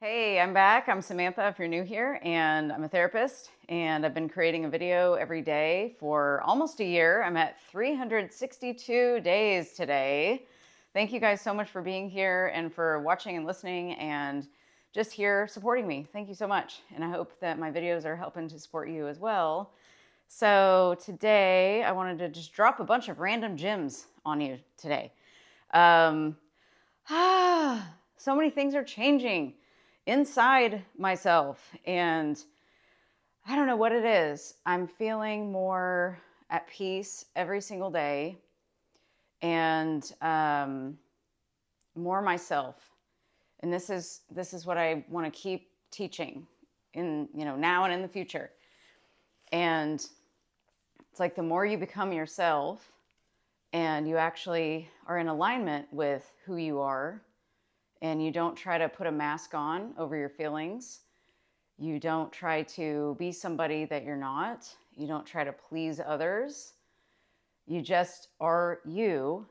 Hey, I'm back. I'm Samantha, if you're new here, and I'm a therapist, and I've been creating a video every day for almost a year. I'm at 362 days today. Thank you guys so much for being here and for watching and listening and just here supporting me. Thank you so much. And I hope that my videos are helping to support you as well. So today I wanted to just drop a bunch of random gems on you today. Um, so many things are changing inside myself, and I don't know what it is. I'm feeling more at peace every single day, and more myself. And this is what I want to keep teaching in now and in the future. And it's like the more you become yourself and you actually are in alignment with who you are, and you don't try to put a mask on over your feelings. You don't try to be somebody that you're not. You don't try to please others. You just are you.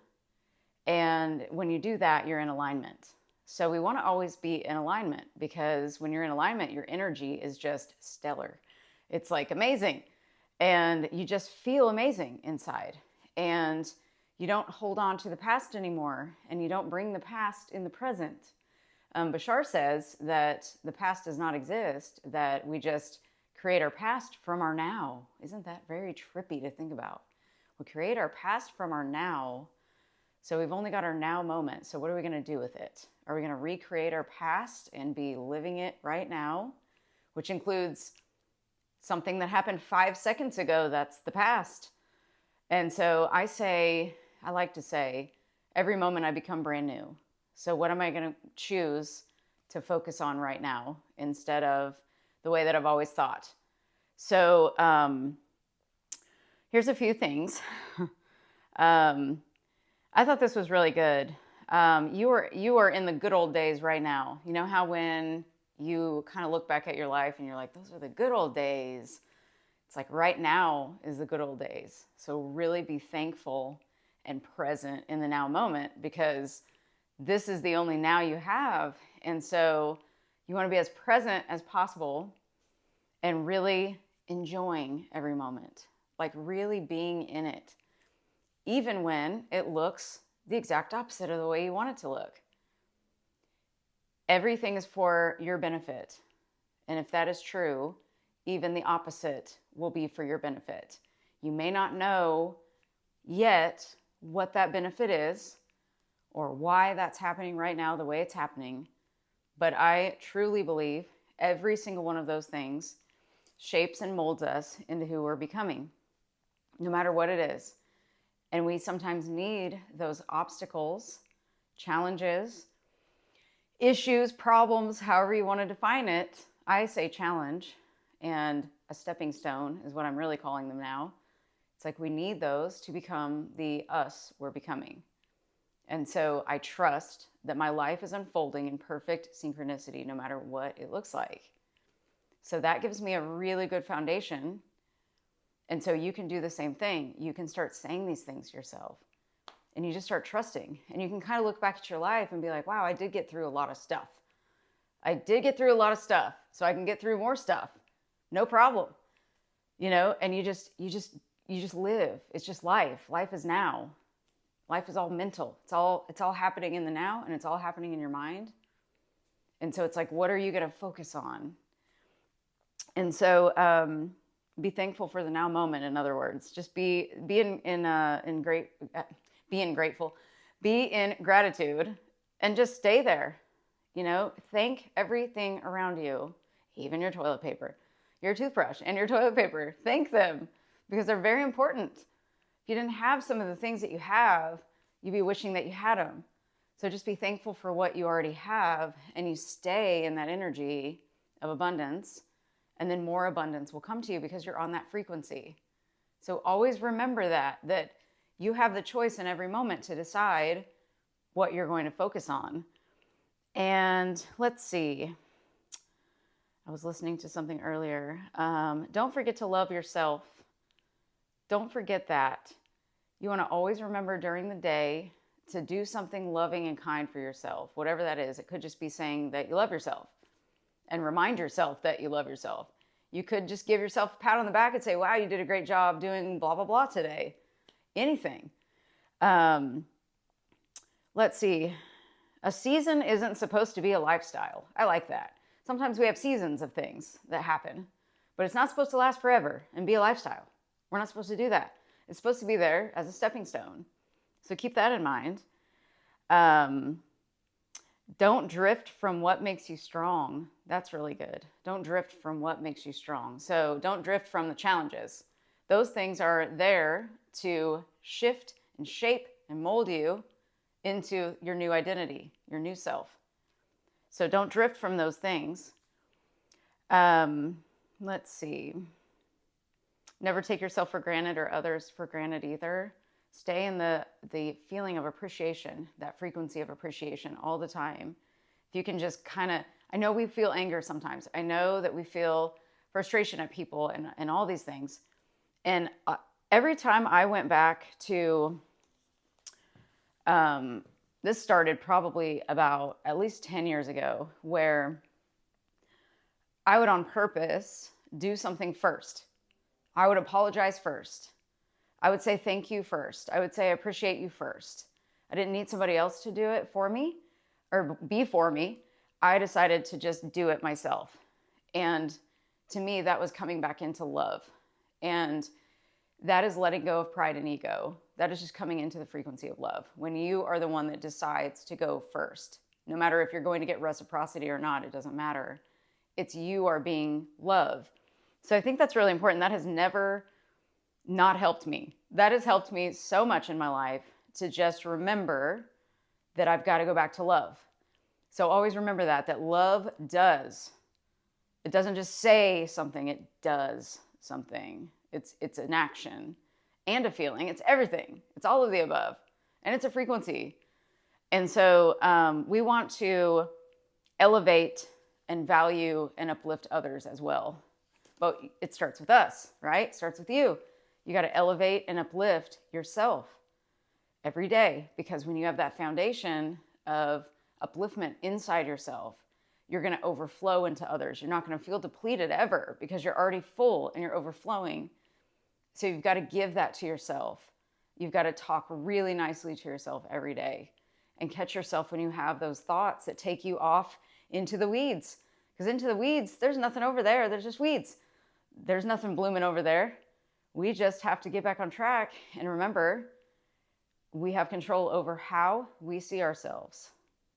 And when you do that, you're in alignment. So we want to always be in alignment, because when you're in alignment, your energy is just stellar. It's like amazing. And you just feel amazing inside. And you don't hold on to the past anymore, and you don't bring the past in the present. Bashar says that the past does not exist, that we just create our past from our now. Isn't that very trippy to think about? We create our past from our now. So we've only got our now moment. So what are we going to do with it? Are we going to recreate our past and be living it right now? Which includes something that happened 5 seconds ago. That's the past. And so I like to say, every moment I become brand new. So what am I going to choose to focus on right now instead of the way that I've always thought? So here's a few things. I thought this was really good. You are in the good old days right now. You know how when you kind of look back at your life and you're like, those are the good old days. It's like right now is the good old days. So really be thankful and present in the now moment, because this is the only now you have. And so you want to be as present as possible and really enjoying every moment, like really being in it, even when it looks the exact opposite of the way you want it to look. Everything is for your benefit. And if that is true, even the opposite will be for your benefit. You may not know yet what that benefit is or why that's happening right now the way it's happening, but I truly believe every single one of those things shapes and molds us into who we're becoming, no matter what it is. And we sometimes need those obstacles, challenges, issues, problems, however you want to define it. I say challenge, and a stepping stone is what I'm really calling them now. It's like we need those to become the us we're becoming. And so I trust that my life is unfolding in perfect synchronicity, no matter what it looks like. So that gives me a really good foundation. And so you can do the same thing. You can start saying these things to yourself, and you just start trusting. And you can kind of look back at your life and be like, wow, I did get through a lot of stuff. I did get through a lot of stuff, so I can get through more stuff. No problem. And you just live. It's just life. Life is now. Life is all mental. It's all happening in the now, and it's all happening in your mind. And so it's like, what are you going to focus on? And so be thankful for the now moment. In other words, just be in grateful, be in gratitude, and just stay there. Thank everything around you, even your toilet paper, your toothbrush, and your toilet paper. Thank them, because they're very important. If you didn't have some of the things that you have, you'd be wishing that you had them. So just be thankful for what you already have, and you stay in that energy of abundance, and then more abundance will come to you because you're on that frequency. So always remember that you have the choice in every moment to decide what you're going to focus on. And let's see. I was listening to something earlier. Don't forget to love yourself. Don't forget that. You want to always remember during the day to do something loving and kind for yourself, whatever that is. It could just be saying that you love yourself. and remind yourself that you love yourself. You could just give yourself a pat on the back and say, wow, you did a great job doing blah, blah, blah today. Anything. Let's see. A season isn't supposed to be a lifestyle. I like that. Sometimes we have seasons of things that happen, but it's not supposed to last forever and be a lifestyle. We're not supposed to do that. It's supposed to be there as a stepping stone. So keep that in mind. Don't drift from what makes you strong. That's really good. Don't drift from what makes you strong. So don't drift from the challenges. Those things are there to shift and shape and mold you into your new identity, your new self. So don't drift from those things. Let's see. Never take yourself for granted or others for granted either. Stay in the feeling of appreciation, that frequency of appreciation all the time. If you can just kind of, I know we feel anger sometimes. I know that we feel frustration at people and all these things. And every time I went back to, this started probably about at least 10 years ago, where I would on purpose do something first. I would apologize first. I would say thank you first. I would say I appreciate you first. I didn't need somebody else to do it for me or be for me. I decided to just do it myself. And to me, that was coming back into love. And that is letting go of pride and ego. That is just coming into the frequency of love. When you are the one that decides to go first, no matter if you're going to get reciprocity or not, it doesn't matter. It's you are being love. So I think that's really important. That has never not helped me. That has helped me so much in my life to just remember that I've got to go back to love. So always remember that love does. It doesn't just say something, it does something. It's an action and a feeling. It's everything. It's all of the above. And it's a frequency. And so we want to elevate and value and uplift others as well. But it starts with us, right? It starts with you. You got to elevate and uplift yourself every day, because when you have that foundation of upliftment inside yourself, you're going to overflow into others. You're not going to feel depleted ever because you're already full and you're overflowing. So you've got to give that to yourself. You've got to talk really nicely to yourself every day and catch yourself when you have those thoughts that take you off into the weeds. Because into the weeds, there's nothing over there. There's just weeds. There's nothing blooming over there. We just have to get back on track and remember, we have control over how we see ourselves.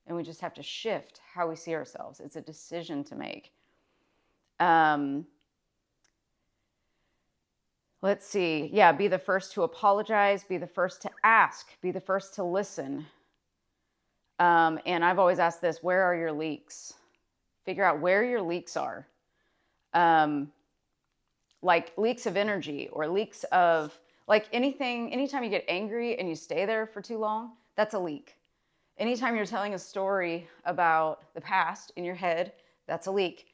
And we just have to shift how we see ourselves. It's a decision to make. Let's see. Yeah, be the first to apologize. Be the first to ask. Be the first to listen. And I've always asked this, where are your leaks? Figure out where your leaks are. Like leaks of energy or leaks of, like anything, anytime you get angry and you stay there for too long, that's a leak. Anytime you're telling a story about the past in your head, that's a leak.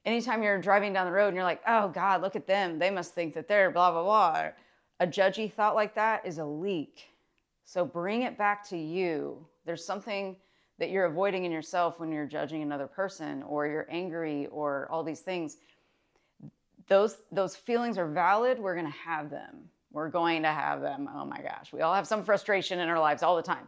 Anytime you're driving down the road and you're like, oh God, look at them. They must think that they're blah, blah, blah. A judgy thought like that is a leak. So bring it back to you. There's something that you're avoiding in yourself when you're judging another person or you're angry or all these things. Those feelings are valid. We're going to have them. We're going to have them. Oh my gosh. We all have some frustration in our lives all the time.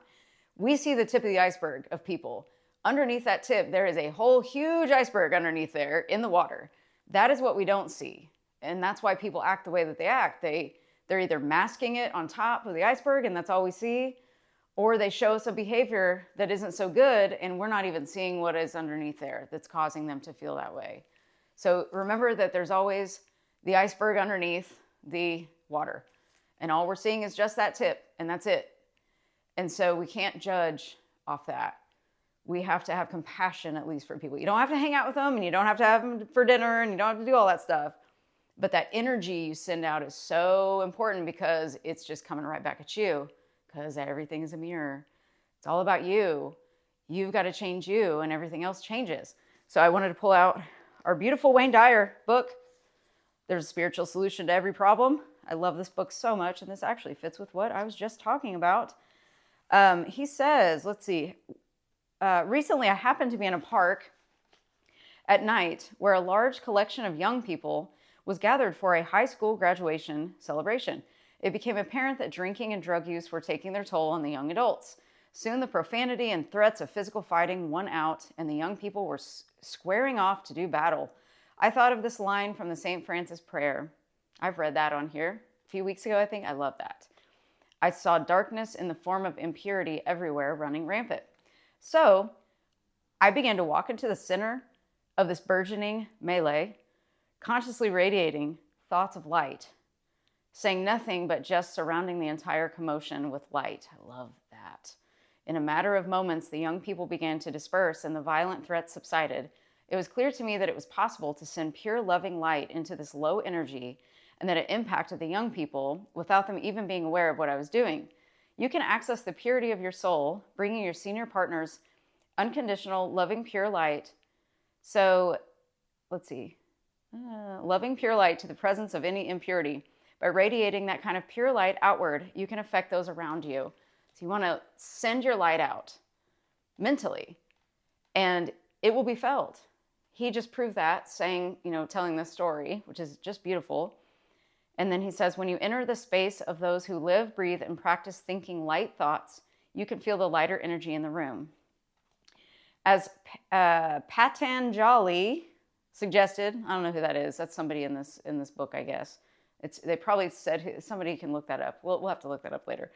We see the tip of the iceberg of people. Underneath that tip, there is a whole huge iceberg underneath there in the water. That is what we don't see. And that's why people act the way that they act. They're either masking it on top of the iceberg and that's all we see, or they show us a behavior that isn't so good and we're not even seeing what is underneath there that's causing them to feel that way. So remember that there's always the iceberg underneath the water. And all we're seeing is just that tip, and that's it. And so we can't judge off that. We have to have compassion, at least for people. You don't have to hang out with them, and you don't have to have them for dinner, and you don't have to do all that stuff. But that energy you send out is so important because it's just coming right back at you, because everything is a mirror. It's all about you. You've got to change you, and everything else changes. So I wanted to pull out our beautiful Wayne Dyer book, There's a Spiritual Solution to Every Problem. I love this book so much, and this actually fits with what I was just talking about. He says, let's see, recently I happened to be in a park, at night where a large collection of young people was gathered for a high school graduation celebration. It became apparent that drinking and drug use were taking their toll on the young adults. Soon the profanity and threats of physical fighting won out, and the young people were squaring off to do battle. I thought of this line from the St. Francis prayer. I've read that on here a few weeks ago, I think. I love that. I saw darkness in the form of impurity everywhere running rampant. So I began to walk into the center of this burgeoning melee, consciously radiating thoughts of light, saying nothing but just surrounding the entire commotion with light. I love that. In a matter of moments, the young people began to disperse and the violent threats subsided. It was clear to me that it was possible to send pure loving light into this low energy and that it impacted the young people without them even being aware of what I was doing. You can access the purity of your soul, bringing your senior partner's unconditional, loving, pure light. So, let's see. Loving pure light to the presence of any impurity. By radiating that kind of pure light outward, you can affect those around you. So you want to send your light out mentally, and it will be felt. He just proved that, saying, telling this story, which is just beautiful. And then he says, when you enter the space of those who live, breathe, and practice thinking light thoughts, you can feel the lighter energy in the room. As Patanjali suggested, I don't know who that is. That's somebody in this book, I guess. They probably said, somebody can look that up. We'll have to look that up later.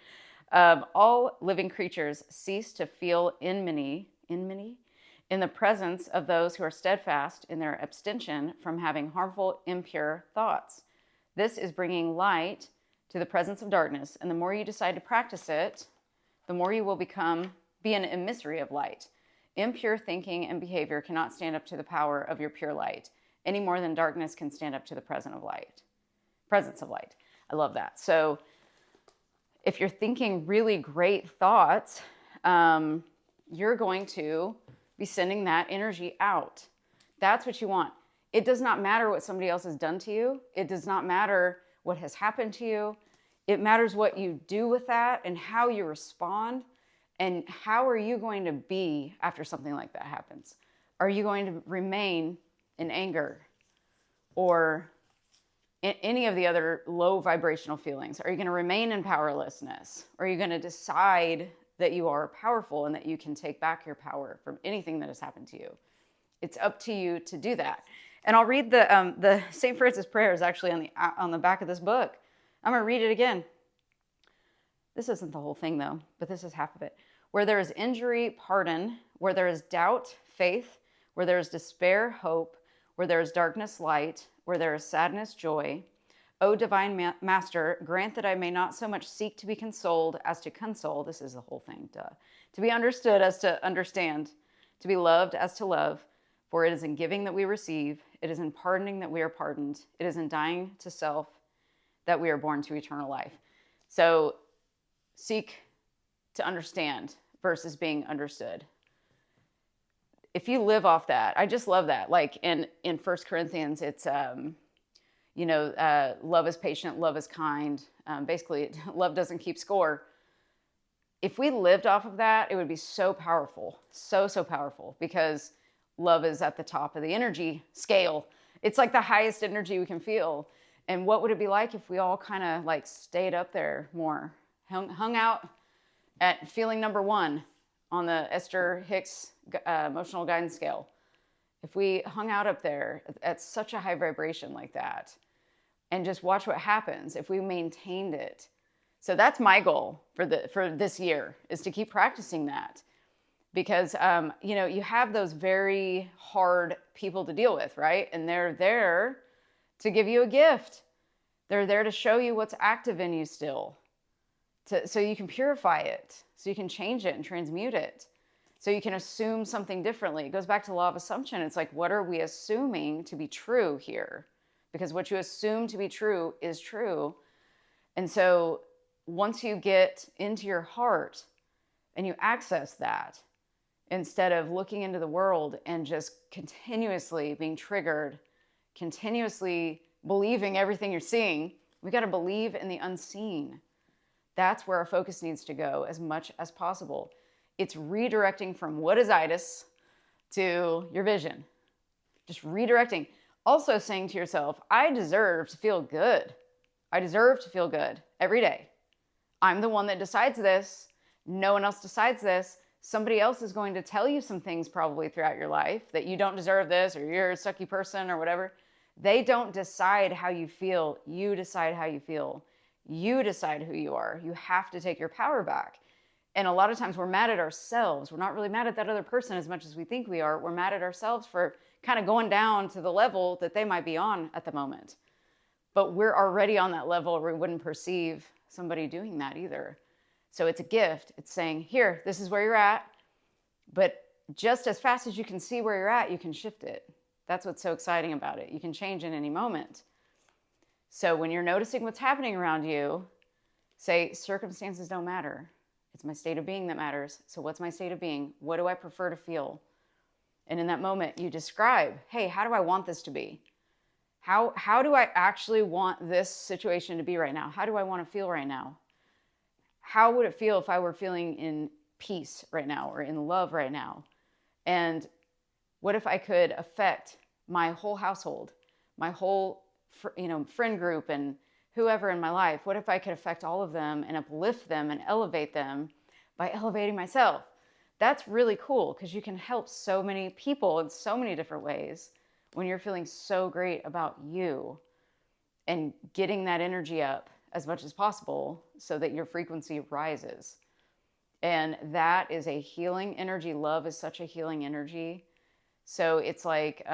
All living creatures cease to feel enmity in the presence of those who are steadfast in their abstention from having harmful, impure thoughts. This is bringing light to the presence of darkness, and the more you decide to practice it, the more you will be an emissary of light. Impure thinking and behavior cannot stand up to the power of your pure light, any more than darkness can stand up to the presence of light. I love that. So if you're thinking really great thoughts, you're going to be sending that energy out. That's what you want. It does not matter what somebody else has done to you. It does not matter what has happened to you. It matters what you do with that and how you respond. And how are you going to be after something like that happens? Are you going to remain in anger or in any of the other low vibrational feelings? Are you going to remain in powerlessness? Or are you going to decide that you are powerful and that you can take back your power from anything that has happened to you? It's up to you to do that. And I'll read the St. Francis prayer is actually on the back of this book. I'm going to read it again. This isn't the whole thing though, but this is half of it. Where there is injury, pardon. Where there is doubt, faith. Where there is despair, hope. Where there is darkness, light. Where there is sadness, joy. O divine master, grant that I may not so much seek to be consoled as to console. This is the whole thing, duh. To be understood as to understand. To be loved as to love. For it is in giving that we receive. It is in pardoning that we are pardoned. It is in dying to self that we are born to eternal life. So seek to understand versus being understood. If you live off that, I just love that. Like in 1 Corinthians, it's, love is patient, love is kind. Basically, love doesn't keep score. If we lived off of that, it would be so powerful, so powerful, because love is at the top of the energy scale. It's like the highest energy we can feel. And what would it be like if we all kind of like stayed up there more, hung out at feeling number 1 on the Esther Hicks emotional guidance scale? If we hung out up there at such a high vibration like that and just watch what happens if we maintained it. So that's my goal for this year, is to keep practicing that. Because, you have those very hard people to deal with, right? And they're there to give you a gift. They're there to show you what's active in you still, so you can purify it, so you can change it and transmute it, so you can assume something differently. It goes back to law of assumption. It's like, what are we assuming to be true here? Because what you assume to be true is true. And so once you get into your heart and you access that, instead of looking into the world and just continuously being triggered, continuously believing everything you're seeing, we got to believe in the unseen. That's where our focus needs to go as much as possible. It's redirecting from what is itis to your vision. Just redirecting. Also saying to yourself, I deserve to feel good. I deserve to feel good every day. I'm the one that decides this. No one else decides this. Somebody else is going to tell you some things probably throughout your life that you don't deserve this, or you're a sucky person or whatever. They don't decide how you feel. You decide how you feel. You decide who you are. You have to take your power back. And a lot of times we're mad at ourselves. We're not really mad at that other person as much as we think we are. We're mad at ourselves for kind of going down to the level that they might be on at the moment. But we're already on that level, or we wouldn't perceive somebody doing that either. So it's a gift. It's saying, here, this is where you're at. But just as fast as you can see where you're at, you can shift it. That's what's so exciting about it. You can change in any moment. So when you're noticing what's happening around you, say, circumstances don't matter. It's my state of being that matters. So what's my state of being? What do I prefer to feel? And in that moment, you describe, hey, how do I want this to be? How do I actually want this situation to be right now? How do I want to feel right now? How would it feel if I were feeling in peace right now or in love right now? And what if I could affect my whole household, my whole friend group and whoever in my life? What if I could affect all of them and uplift them and elevate them by elevating myself? That's really cool because you can help so many people in so many different ways when you're feeling so great about you and getting that energy up as much as possible so that your frequency rises. And that is a healing energy. Love is such a healing energy. So it's like,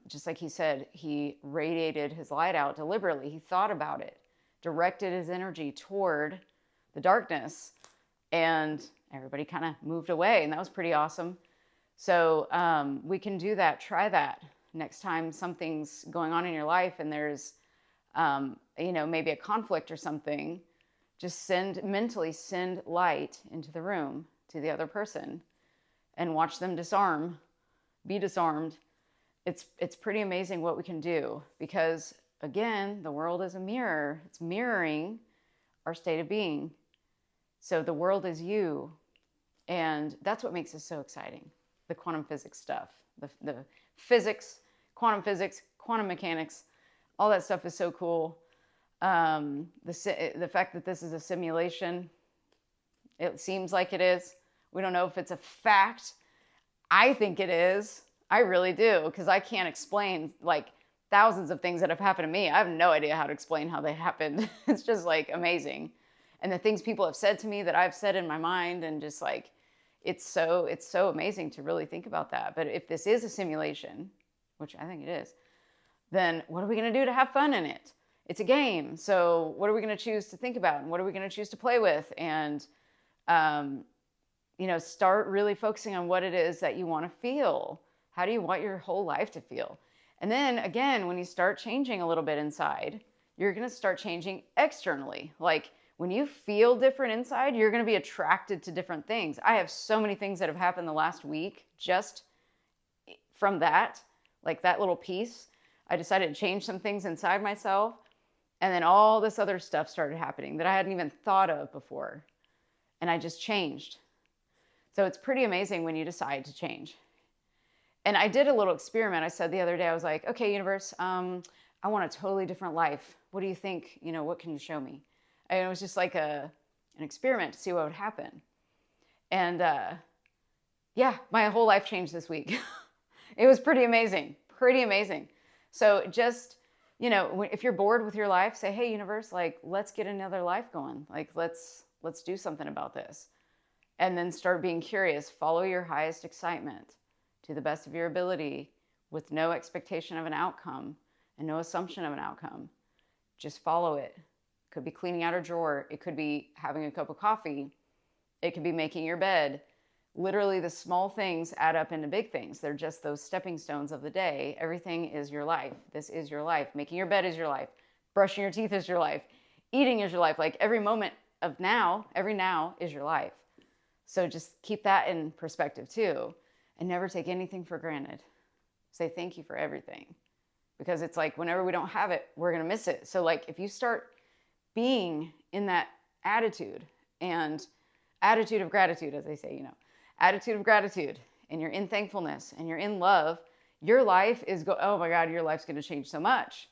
just like he said, he radiated his light out deliberately. He thought about it, directed his energy toward the darkness, and everybody kind of moved away. And that was pretty awesome. So we can do that. Try that next time something's going on in your life and there's, maybe a conflict or something. Just mentally send light into the room to the other person and watch them be disarmed. It's pretty amazing what we can do because, again, the world is a mirror. It's mirroring our state of being. So the world is you. And that's what makes this so exciting. The quantum physics stuff, the physics, quantum mechanics, all that stuff is so cool. The fact that this is a simulation, it seems like it is. We don't know if it's a fact. I think it is. I really do, because I can't explain like thousands of things that have happened to me. I have no idea how to explain how they happened. It's just like amazing. And the things people have said to me that I've said in my mind, and just like, it's so amazing to really think about that. But if this is a simulation, which I think it is, then what are we going to do to have fun in it? It's a game. So what are we going to choose to think about? And what are we going to choose to play with? And, start really focusing on what it is that you want to feel. How do you want your whole life to feel? And then again, when you start changing a little bit inside, you're going to start changing externally. Like when you feel different inside, you're going to be attracted to different things. I have so many things that have happened the last week just from that, like that little piece. I decided to change some things inside myself. And then all this other stuff started happening that I hadn't even thought of before. And I just changed. So it's pretty amazing when you decide to change. And I did a little experiment. I said the other day, I was like, okay, universe, I want a totally different life. What do you think? What can you show me? And it was just like an experiment to see what would happen. And my whole life changed this week. It was pretty amazing. So just, if you're bored with your life, say, hey, universe, like, let's get another life going. Like, let's do something about this. And then start being curious. Follow your highest excitement to the best of your ability with no expectation of an outcome and no assumption of an outcome. Just follow it. It could be cleaning out a drawer. It could be having a cup of coffee. It could be making your bed. Literally, the small things add up into big things. They're just those stepping stones of the day. Everything is your life. This is your life. Making your bed is your life. Brushing your teeth is your life. Eating is your life. Like every moment of now, every now is your life. So just keep that in perspective too. And never take anything for granted. Say thank you for everything. Because it's like whenever we don't have it, we're going to miss it. So like if you start being in that attitude and attitude of gratitude, as they say, attitude of gratitude, and you're in thankfulness and you're in love, your life is oh my God, your life's going to change so much.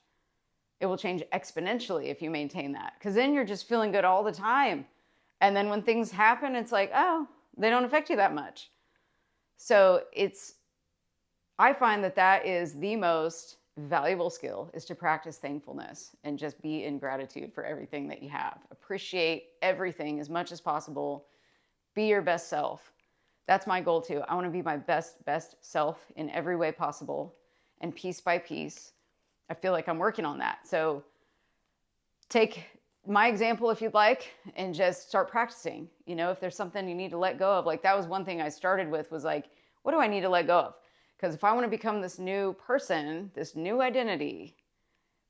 It will change exponentially if you maintain that, because then you're just feeling good all the time. And then when things happen, it's like, oh, they don't affect you that much. So I find that is the most valuable skill, is to practice thankfulness and just be in gratitude for everything that you have. Appreciate everything as much as possible. Be your best self. That's my goal too. I want to be my best self in every way possible. And piece by piece, I feel like I'm working on that. So take my example if you'd like, and just start practicing. You know, if there's something you need to let go of, like that was one thing I started with, was like, what do I need to let go of? Because if I want to become this new person, this new identity,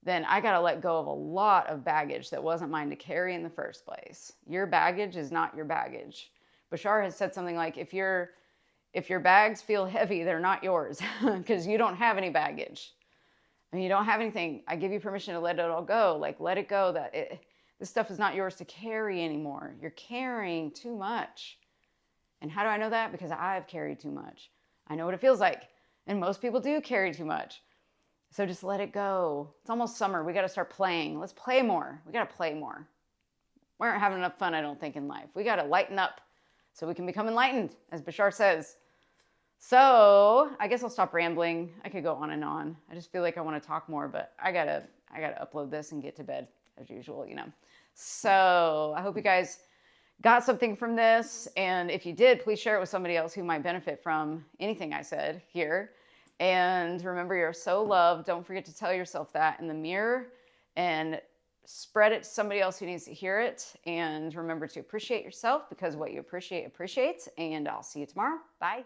then I got to let go of a lot of baggage that wasn't mine to carry in the first place. Your baggage is not your baggage. Bashar has said something like, if your bags feel heavy, they're not yours, because you don't have any baggage. And you don't have anything. I give you permission to let it all go. Like, let it go. This stuff is not yours to carry anymore. You're carrying too much. And how do I know that? Because I've carried too much. I know what it feels like. And most people do carry too much. So just let it go. It's almost summer. We got to start playing. Let's play more. We got to play more. We aren't having enough fun, I don't think, in life. We got to lighten up so we can become enlightened, as Bashar says. So I guess I'll stop rambling. I could go on and on. I just feel like I want to talk more, but I gotta upload this and get to bed as usual, you know. So I hope you guys got something from this. And if you did, please share it with somebody else who might benefit from anything I said here. And remember, you're so loved. Don't forget to tell yourself that in the mirror and spread it to somebody else who needs to hear it. And remember to appreciate yourself, because what you appreciate appreciates. And I'll see you tomorrow. Bye.